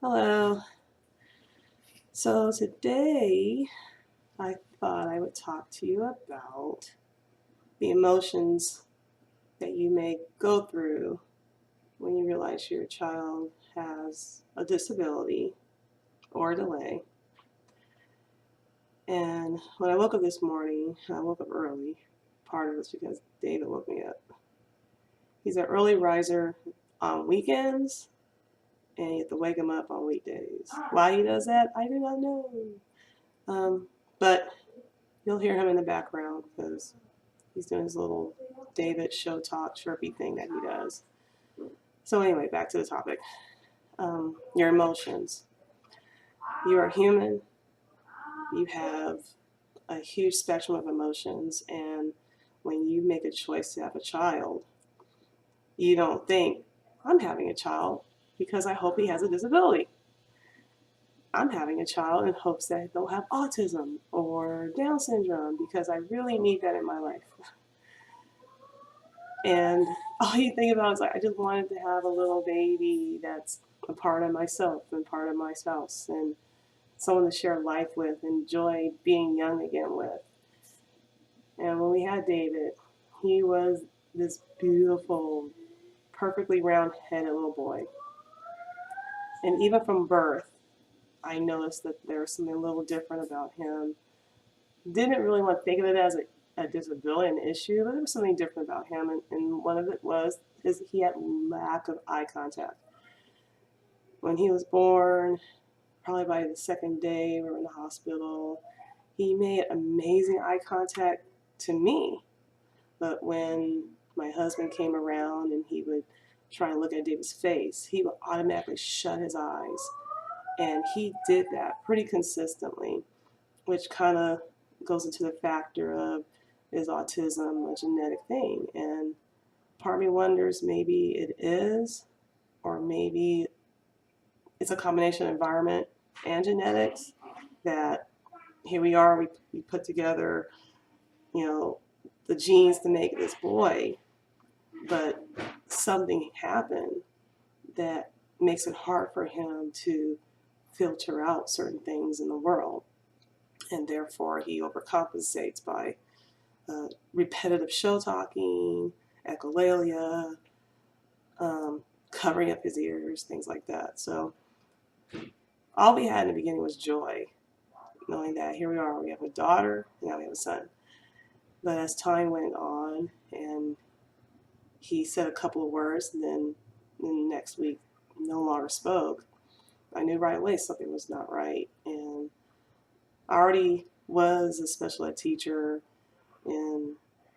Hello. So today I thought I would talk to you about the emotions that you may go through when you realize your child has a disability or a delay. And when I woke up this morning, I woke up early. Part of it's because David woke me up. He's an early riser on weekends, and you have to wake him up on weekdays. Why he does that, I do not know. But you'll hear him in the background because he's doing his little David show talk chirpy thing that he does. So anyway, back to the topic. Your emotions. You are human. You have a huge spectrum of emotions, and when you make a choice to have a child, you don't think, I'm having a child because I hope he has a disability. I'm having a child in hopes that they'll have autism or Down syndrome because I really need that in my life. And all you think about is like, I just wanted to have a little baby that's a part of myself and part of my spouse and someone to share life with, enjoy being young again with. And when we had David, he was this beautiful, perfectly round-headed little boy. And even from birth, I noticed that there was something a little different about him. Didn't really want to think of it as a disability, an issue, but there was something different about him. And one of it was he had lack of eye contact. When he was born, probably by the second day we were in the hospital, he made amazing eye contact to me. But when my husband came around and he would try and look at David's face, he would automatically shut his eyes. And he did that pretty consistently, which kind of goes into the factor of, is autism a genetic thing? And part of me wonders, maybe it is, or maybe it's a combination of environment and genetics, that here we are, we put together, you know, the genes to make this boy, but something happened that makes it hard for him to filter out certain things in the world. And therefore he overcompensates by repetitive show talking, echolalia, covering up his ears, things like that. So all we had in the beginning was joy, knowing that here we are, we have a daughter, and now we have a son. But as time went on and he said a couple of words and then the next week no longer spoke, I knew right away something was not right. And I already was a special ed teacher and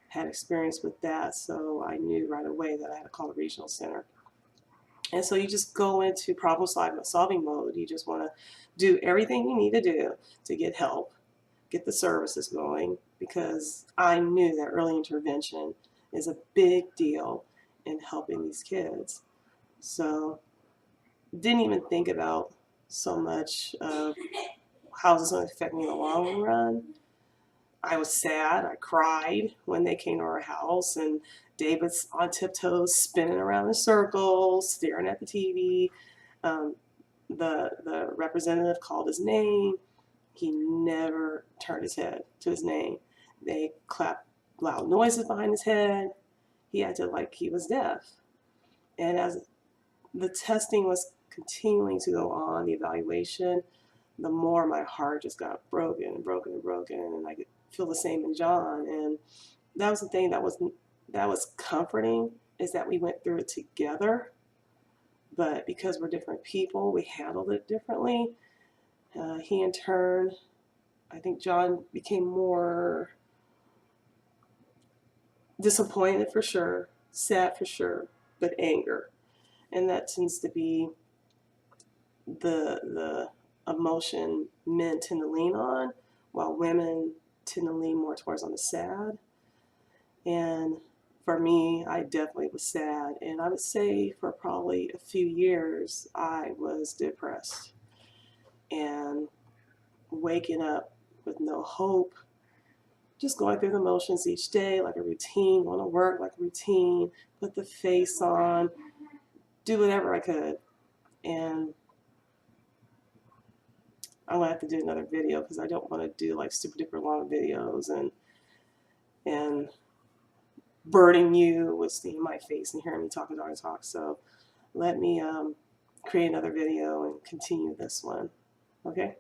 had experience with that, so I knew right away that I had to call the regional center. And so you just go into problem solving mode. You just want to do everything you need to do to get help, get the services going, because I knew that early intervention is a big deal in helping these kids. So didn't even think about so much of how this going to affect me in the long run. I was sad. I cried when they came to our house, and David's on tiptoes, spinning around in circles, staring at the TV. Um, the representative called his name. He never turned his head to his name. They clapped loud noises behind his head. He acted like he was deaf. And as the testing was continuing to go on, the evaluation, the more my heart just got broken and broken and broken, and I could feel the same in John. And that was the thing that was comforting, is that we went through it together, but because we're different people, we handled it differently. He in turn, I think John became more disappointed for sure, sad for sure, but anger. And that tends to be the emotion men tend to lean on, while women tend to lean more towards on the sad. And for me, I definitely was sad. And I would say for probably a few years, I was depressed and waking up with no hope, just going through the motions each day like a routine, going to work like a routine, put the face on, do whatever I could. And I'm gonna have to do another video because I don't want to do like super duper long videos and burning you with seeing my face and hearing me talk and talk and talk. So let me create another video and continue this one. Okay.